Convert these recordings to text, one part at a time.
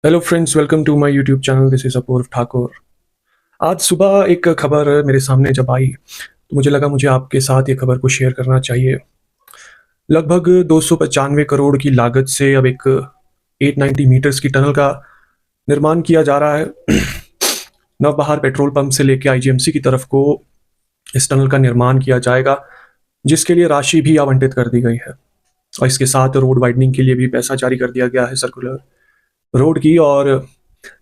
Hello friends, welcome to my YouTube channel. This is Apoorv Thakur. आज सुबह एक खबर मेरे सामने जब आई तो मुझे लगा मुझे आपके साथ ये खबर को शेयर करना चाहिए। लगभग 295 करोड़ की लागत से अब एक 890 मीटर्स की टनल का निर्माण किया जा रहा है। नवबहार पेट्रोल पंप से लेके आईजीएमसी की तरफ को इस टनल का निर्माण किया जाएगा, जिसके लिए राशि भी आवंटित कर दी गई है। और इसके साथ रोड वाइडनिंग के लिए भी पैसा जारी कर दिया गया है, सर्कुलर रोड की। और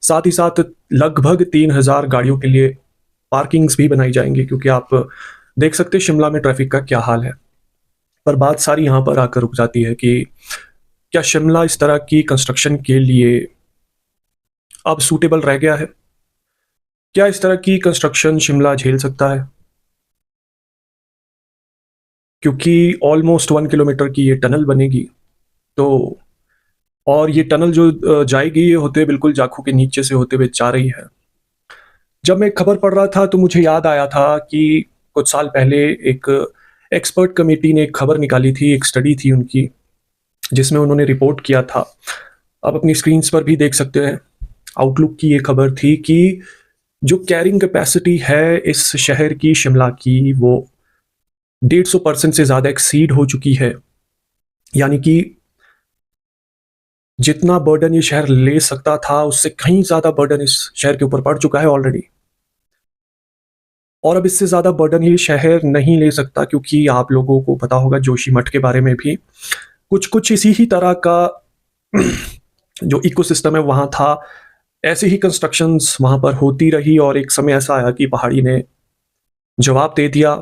साथ ही साथ लगभग 3000 गाड़ियों के लिए पार्किंग्स भी बनाई जाएंगी, क्योंकि आप देख सकते हैं शिमला में ट्रैफिक का क्या हाल है। पर बात सारी यहाँ पर आकर रुक जाती है कि क्या शिमला इस तरह की कंस्ट्रक्शन के लिए अब सूटेबल रह गया है? क्या इस तरह की कंस्ट्रक्शन शिमला झेल सकता है? क्योंकि ऑलमोस्ट 1 किलोमीटर की ये टनल बनेगी, तो और ये टनल जो जाएगी, ये होते बिल्कुल जाखू के नीचे से होते हुए जा रही है। जब मैं खबर पढ़ रहा था तो मुझे याद आया था कि कुछ साल पहले एक एक्सपर्ट कमेटी ने एक खबर निकाली थी, एक स्टडी थी उनकी, जिसमें उन्होंने रिपोर्ट किया था। आप अपनी स्क्रीन्स पर भी देख सकते हैं। आउटलुक की ये खबर थी कि जो कैरिंग कैपेसिटी है इस शहर की, शिमला की, वो 150% से ज़्यादा एक्सीड हो चुकी है। यानी कि जितना बर्डन ये शहर ले सकता था, उससे कहीं ज़्यादा बर्डन इस शहर के ऊपर पड़ चुका है ऑलरेडी। और अब इससे ज़्यादा बर्डन ये शहर नहीं ले सकता, क्योंकि आप लोगों को पता होगा जोशीमठ के बारे में भी कुछ कुछ इसी ही तरह का जो इकोसिस्टम है वहाँ था। ऐसे ही कंस्ट्रक्शंस वहाँ पर होती रही और एक समय ऐसा आया कि पहाड़ी ने जवाब दे दिया।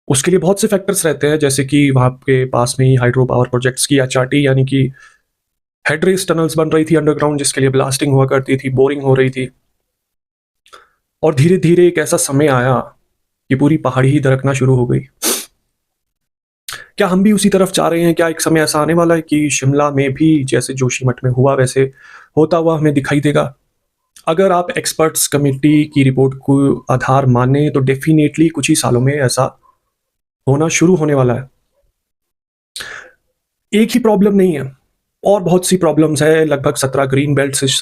उसके लिए बहुत से फैक्टर्स रहते हैं, जैसे कि वहाँ के पास में ही हाइड्रो पावर प्रोजेक्ट्स की एचआरटी यानी कि हेड रेस टनल्स बन रही थी अंडरग्राउंड, जिसके लिए ब्लास्टिंग हुआ करती थी, बोरिंग हो रही थी। और धीरे धीरे एक ऐसा समय आया कि पूरी पहाड़ी ही दरकना शुरू हो गई। क्या हम भी उसी तरफ जा रहे हैं? क्या एक समय ऐसा आने वाला है कि शिमला में भी जैसे जोशीमठ में हुआ वैसे होता हुआ हमें दिखाई देगा? अगर आप एक्सपर्ट्स कमेटी की रिपोर्ट को आधार माने तो डेफिनेटली कुछ ही सालों में ऐसा होना शुरू होने वाला है। एक ही प्रॉब्लम नहीं है, और बहुत सी प्रॉब्लम्स है। लगभग 17 ग्रीन बेल्ट इस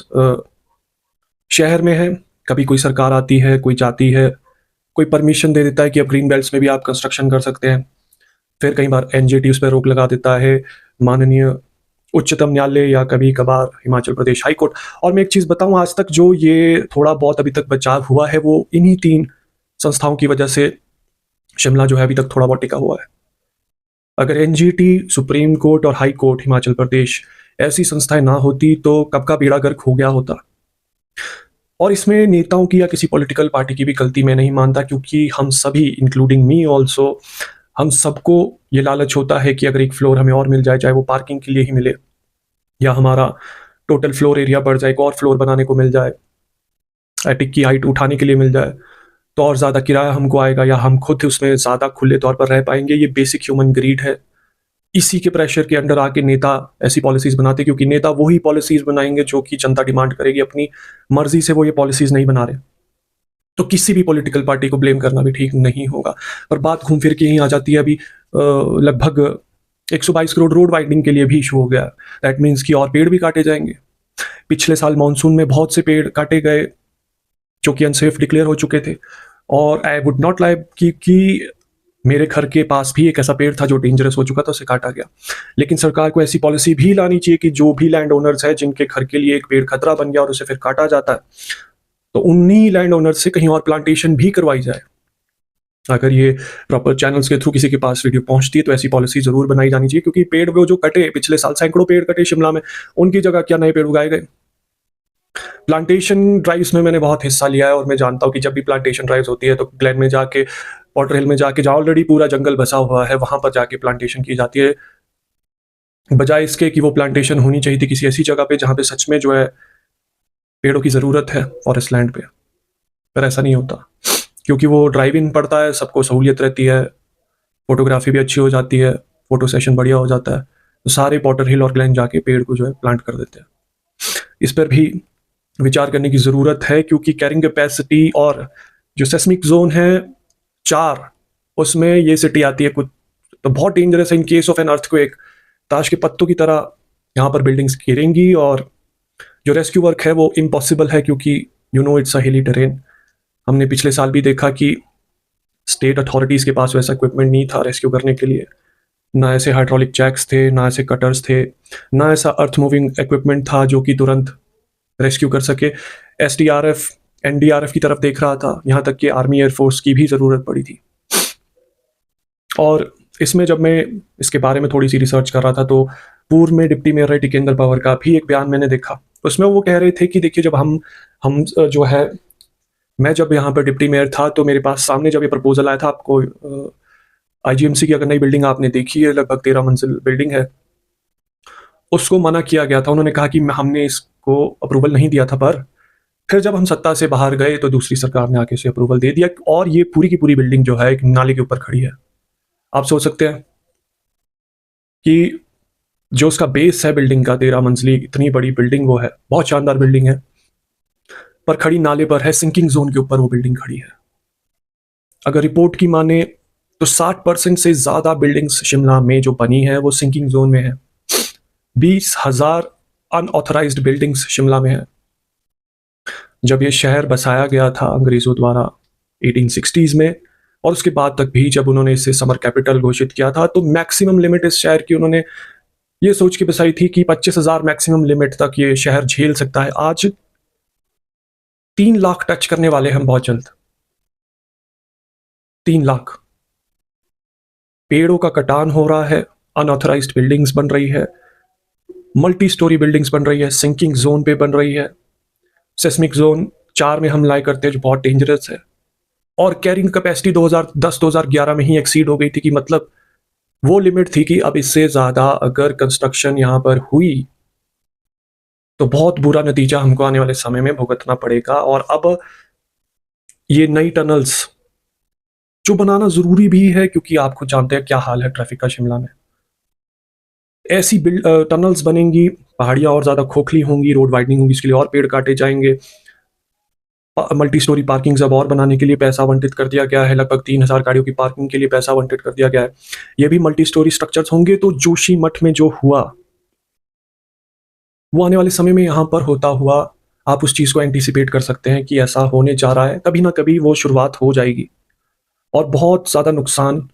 शहर में है। कभी कोई सरकार आती है, कोई जाती है, कोई परमिशन दे देता है कि अब ग्रीन बेल्ट्स में भी आप कंस्ट्रक्शन कर सकते हैं। फिर कई बार एनजीटी उस पर रोक लगा देता है, माननीय उच्चतम न्यायालय या कभी कभार हिमाचल प्रदेश हाई कोर्ट। और मैं एक चीज़ बताऊं, आज तक जो ये थोड़ा बहुत अभी तक बचाव हुआ है वो इन्हीं 3 संस्थाओं की वजह से शिमला जो है अभी तक थोड़ा बहुत टिका हुआ है। अगर एनजीटी, सुप्रीम कोर्ट और हाई कोर्ट हिमाचल प्रदेश ऐसी संस्थाएं ना होती तो कब का बेड़ा गर्क हो गया होता। और इसमें नेताओं की या किसी पॉलिटिकल पार्टी की भी गलती मैं नहीं मानता, क्योंकि हम सभी इंक्लूडिंग मी ऑल्सो, हम सबको ये लालच होता है कि अगर एक फ्लोर हमें और मिल जाए, चाहे वो पार्किंग के लिए ही मिले या हमारा टोटल फ्लोर एरिया बढ़ जाए, एक और फ्लोर बनाने को मिल जाए, एटिक की हाइट उठाने के लिए मिल जाए, तो और ज़्यादा किराया हमको आएगा या हम खुद उसमें ज़्यादा खुले तौर पर रह पाएंगे। ये बेसिक ह्यूमन ग्रीड है। इसी के प्रेशर के अंडर आके नेता ऐसी पॉलिसीज़ बनाते, क्योंकि नेता वही पॉलिसीज़ बनाएंगे जो कि जनता डिमांड करेगी। अपनी मर्जी से वो ये पॉलिसीज़ नहीं बना रहे, तो किसी भी पॉलिटिकल पार्टी को ब्लेम करना भी ठीक नहीं होगा। पर बात घूम फिर के यहीं आ जाती है। अभी लगभग 122 करोड़ रोड वाइडनिंग के लिए भी इशू हो गया। दैट मीन्स कि और पेड़ भी काटे जाएंगे। पिछले साल मानसून में बहुत से पेड़ काटे गए जो कि अनसेफ डिक्लेयर हो चुके थे। और आई वुड नॉट लाइक कि मेरे घर के पास भी एक ऐसा पेड़ था जो डेंजरस हो चुका था, उसे काटा गया। लेकिन सरकार को ऐसी पॉलिसी भी लानी चाहिए कि जो भी लैंड ओनर्स है जिनके घर के लिए एक पेड़ खतरा बन गया और उसे फिर काटा जाता है, तो उन्हीं लैंड ओनर से कहीं और प्लांटेशन भी करवाई जाए। अगर ये प्रॉपर चैनल्स के थ्रू किसी के पास वीडियो पहुंचती है तो ऐसी पॉलिसी जरूर बनाई जानी चाहिए, क्योंकि पेड़ वो जो कटे पिछले साल, सैकड़ों पेड़ कटे शिमला में, उनकी जगह क्या नए पेड़ उगाए गए? प्लांटेशन ड्राइव्स में मैंने बहुत हिस्सा लिया है और मैं जानता हूँ कि जब भी प्लांटेशन ड्राइव्स होती है तो ग्लेन में जाके, पॉटर हिल में जाके, जहाँ ऑलरेडी पूरा जंगल बसा हुआ है, वहां पर जाके प्लांटेशन की जाती है, बजाय इसके कि वो प्लांटेशन होनी चाहिए थी किसी ऐसी जगह पे जहाँ पे सच में जो है पेड़ों की ज़रूरत है फॉरेस्ट लैंड पे। पर ऐसा नहीं होता, क्योंकि वो ड्राइव इन पड़ता है, सबको सहूलियत रहती है, फोटोग्राफी भी अच्छी हो जाती है, फोटो सेशन बढ़िया हो जाता है, तो सारे पॉटर हिल और ग्लेन जाके पेड़ को जो है प्लांट कर देते हैं। इस पर भी विचार करने की ज़रूरत है, क्योंकि कैरिंग कैपेसिटी और जो सेस्मिक जोन है 4, उसमें ये सिटी आती है कुछ, तो बहुत डेंजरस है। In case of an earthquake ताश के पत्तों की तरह यहाँ पर बिल्डिंग्स गिरेंगी और जो रेस्क्यू वर्क है वो इम्पॉसिबल है, क्योंकि इट्स अ हिली टेरेन। हमने पिछले साल भी देखा कि स्टेट अथॉरिटीज़ के पास वैसा इक्विपमेंट नहीं था रेस्क्यू करने के लिए। ना ऐसे हाइड्रोलिक जैक्स थे, ना ऐसे कटर्स थे, ना ऐसा अर्थ मूविंग इक्विपमेंट था जो कि तुरंत रेस्क्यू कर सके। एसडीआरएफ, एनडीआरएफ की तरफ देख रहा था, यहाँ तक कि आर्मी एयरफोर्स की भी ज़रूरत पड़ी थी। और इसमें जब मैं इसके बारे में थोड़ी सी रिसर्च कर रहा था तो पूर्व में डिप्टी मेयर टिकेंद्र पवार का भी एक बयान मैंने देखा। उसमें वो कह रहे थे कि देखिए, जब हम जो है, मैं जब यहाँ पर डिप्टी मेयर था तो मेरे पास सामने जब ये प्रपोजल आया था, आपको आईजीएमसी की अगर नई बिल्डिंग आपने देखी है, लगभग 13 मंजिल बिल्डिंग है, उसको मना किया गया था। उन्होंने कहा कि हमने इसको अप्रूवल नहीं दिया था, पर फिर जब हम सत्ता से बाहर गए तो दूसरी सरकार ने आके इसे अप्रूवल दे दिया, और ये पूरी की पूरी बिल्डिंग जो है एक नाले के ऊपर खड़ी है। आप सोच सकते हैं कि जो उसका बेस है बिल्डिंग का, 13 मंजिली इतनी बड़ी बिल्डिंग वो है, बहुत शानदार बिल्डिंग है, पर खड़ी नाले पर है, सिंकिंग जोन के ऊपर वो बिल्डिंग खड़ी है। अगर रिपोर्ट की माने तो 60% से ज्यादा बिल्डिंग्स शिमला में जो बनी है वो सिंकिंग जोन में है। 20,000 अनऑथराइज्ड बिल्डिंग्स शिमला में है। जब ये शहर बसाया गया था अंग्रेजों द्वारा 1860s में, और उसके बाद तक भी जब उन्होंने इसे समर कैपिटल घोषित किया था, तो मैक्सिमम लिमिट इस शहर की उन्होंने ये सोच के बसाई थी कि 25,000 मैक्सिमम लिमिट तक ये शहर झेल सकता है। आज 3 लाख टच करने वाले हम बहुत जल्द। 3 लाख। पेड़ों का कटान हो रहा है, अनऑथराइज्ड बिल्डिंग्स बन रही है, मल्टी स्टोरी बिल्डिंग्स बन रही है, सिंकिंग जोन पे बन रही है, सेस्मिक जोन 4 में हम लाई करते हैं जो बहुत डेंजरस है, और कैरिंग कैपेसिटी 2010-2011 में ही एक्सीड हो गई थी, कि मतलब वो लिमिट थी कि अब इससे ज्यादा अगर कंस्ट्रक्शन यहां पर हुई तो बहुत बुरा नतीजा हमको आने वाले समय में भुगतना पड़ेगा। और अब ये नई टनल्स जो बनाना जरूरी भी है, क्योंकि आप खुद जानते हैं क्या हाल है ट्रैफिक का शिमला में। ऐसी टनल्स बनेंगी, पहाड़ियां और ज्यादा खोखली होंगी, रोड वाइडनिंग होगी, इसके लिए और पेड़ काटे जाएंगे, मल्टी स्टोरी पार्किंग अब और बनाने के लिए पैसा आवंटित कर दिया गया है, लगभग 3,000 गाड़ियों की पार्किंग के लिए पैसा आवंटित कर दिया गया है। ये भी मल्टी स्टोरी स्ट्रक्चर्स होंगे। तो जोशी मठ में जो हुआ वो आने वाले समय में यहां पर होता हुआ आप उस चीज को एंटीसिपेट कर सकते हैं कि ऐसा होने जा रहा है, कभी ना कभी वो शुरुआत हो जाएगी, और बहुत ज्यादा नुकसान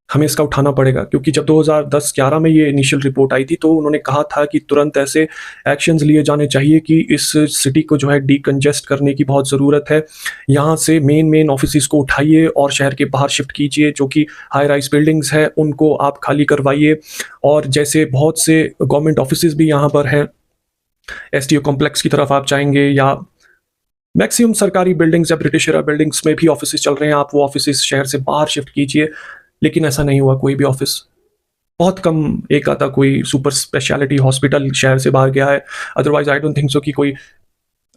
हमें इसका उठाना पड़ेगा। क्योंकि जब 2010-11 में ये इनिशियल रिपोर्ट आई थी तो उन्होंने कहा था कि तुरंत ऐसे एक्शंस लिए जाने चाहिए कि इस सिटी को जो है डीकंजेस्ट करने की बहुत ज़रूरत है। यहाँ से मेन ऑफिस को उठाइए और शहर के बाहर शिफ्ट कीजिए, जो कि हाई राइज बिल्डिंग्स हैं उनको आप खाली करवाइए। और जैसे बहुत से गवर्नमेंट ऑफिस भी यहाँ पर हैं, एसटीओ कॉम्प्लेक्स की तरफ आप जाएंगे, या मैक्सिमम सरकारी बिल्डिंग्स या ब्रिटिश एरा बिल्डिंग्स में भी ऑफिस चल रहे हैं, आप वो ऑफिस शहर से बाहर शिफ्ट कीजिए। लेकिन ऐसा नहीं हुआ, कोई भी ऑफिस, बहुत कम एक आता कोई सुपर स्पेशलिटी हॉस्पिटल शहर से बाहर गया है। Otherwise I don't think so कि कोई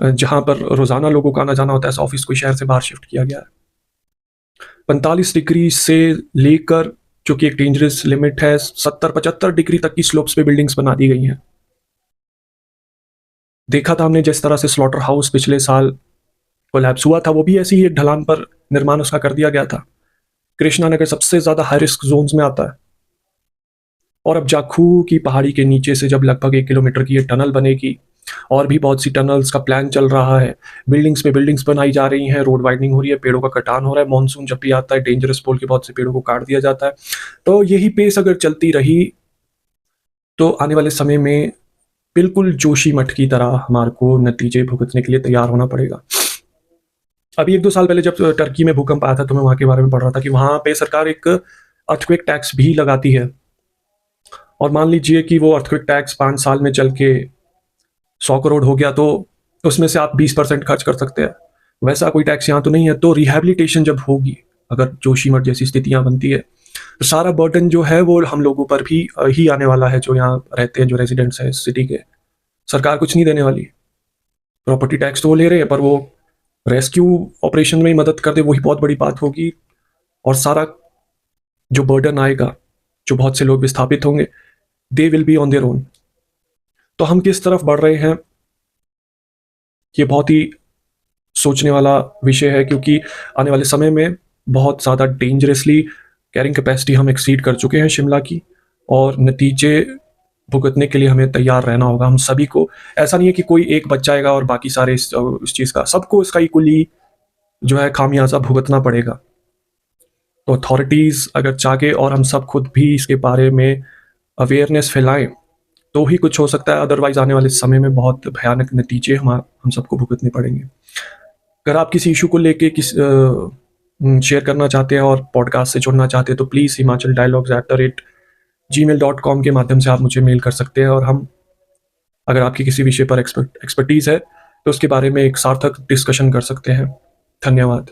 जहां पर रोजाना लोगों का आना जाना होता है ऐसा ऑफिस कोई शहर से बाहर शिफ्ट किया गया है। 45 डिग्री से लेकर, जो कि एक डेंजरस लिमिट है, 70-75 डिग्री तक की स्लोप्स पे बिल्डिंग्स बना दी गई हैं। देखा था हमने जिस तरह से स्लॉटर हाउस पिछले साल कोलैप्स हुआ था, वो भी ऐसी ही एक ढलान पर निर्माण उसका कर दिया गया था। कृष्णा नगर सबसे ज्यादा हाई रिस्क जोन्स में आता है। और अब जाखू की पहाड़ी के नीचे से जब लगभग 1 किलोमीटर की ये टनल बनेगी, और भी बहुत सी टनल्स का प्लान चल रहा है, बिल्डिंग्स पे बिल्डिंग्स बनाई जा रही हैं, रोड वाइडनिंग हो रही है, पेड़ों का कटान हो रहा है। मानसून जब भी आता है डेंजरस बोल के बहुत से पेड़ों को काट दिया जाता है। तो यही पेस अगर चलती रही तो आने वाले समय में बिल्कुल जोशी मठ की तरह हमारे को नतीजे भुगतने के लिए तैयार होना पड़ेगा। अभी 1-2 साल पहले जब टर्की में भूकंप आया था तो मैं वहां के बारे में पढ़ रहा था कि वहां पे सरकार एक अर्थक्वेक टैक्स भी लगाती है। और मान लीजिए कि वो अर्थक्वेक टैक्स 5 साल में चल के 100 करोड़ हो गया, तो उसमें से आप 20% खर्च कर सकते हैं। वैसा कोई टैक्स यहाँ तो नहीं है। तो रिहैबिलिटेशन जब होगी, अगर जोशीमठ जैसी स्थितियां बनती है, तो सारा बर्डन जो है वो हम लोगों पर भी ही आने वाला है, जो यहाँ रहते हैं, जो रेजिडेंट्स हैं सिटी के। सरकार कुछ नहीं देने वाली। प्रॉपर्टी टैक्स तो वो ले रहे हैं, पर वो रेस्क्यू ऑपरेशन में ही मदद कर दे वही बहुत बड़ी बात होगी। और सारा जो बर्डन आएगा, जो बहुत से लोग विस्थापित होंगे, they will be on their own. तो हम किस तरफ बढ़ रहे हैं, ये बहुत ही सोचने वाला विषय है, क्योंकि आने वाले समय में बहुत ज़्यादा डेंजरसली कैरिंग कैपेसिटी हम एक्सीड कर चुके हैं शिमला की, और नतीजे भुगतने के लिए हमें तैयार रहना होगा हम सभी को। ऐसा नहीं है कि कोई एक बच जाएगा और बाकी सारे इस चीज़ का, सबको इसका इक्वली जो है खामियाजा भुगतना पड़ेगा। तो अथॉरिटीज़ अगर चाहे और हम सब खुद भी इसके बारे में अवेयरनेस फैलाएं तो ही कुछ हो सकता है, अदरवाइज आने वाले समय में बहुत भयानक नतीजे हम सबको भुगतने पड़ेंगे। अगर आप किसी इशू को लेके शेयर करना चाहते हैं और पॉडकास्ट से जुड़ना चाहते हैं तो प्लीज़ himachaldialogues@gmail.com के माध्यम से आप मुझे मेल कर सकते हैं, और हम अगर आपकी किसी विषय पर एक्सपर्टीज़ है तो उसके बारे में एक सार्थक डिस्कशन कर सकते हैं। धन्यवाद।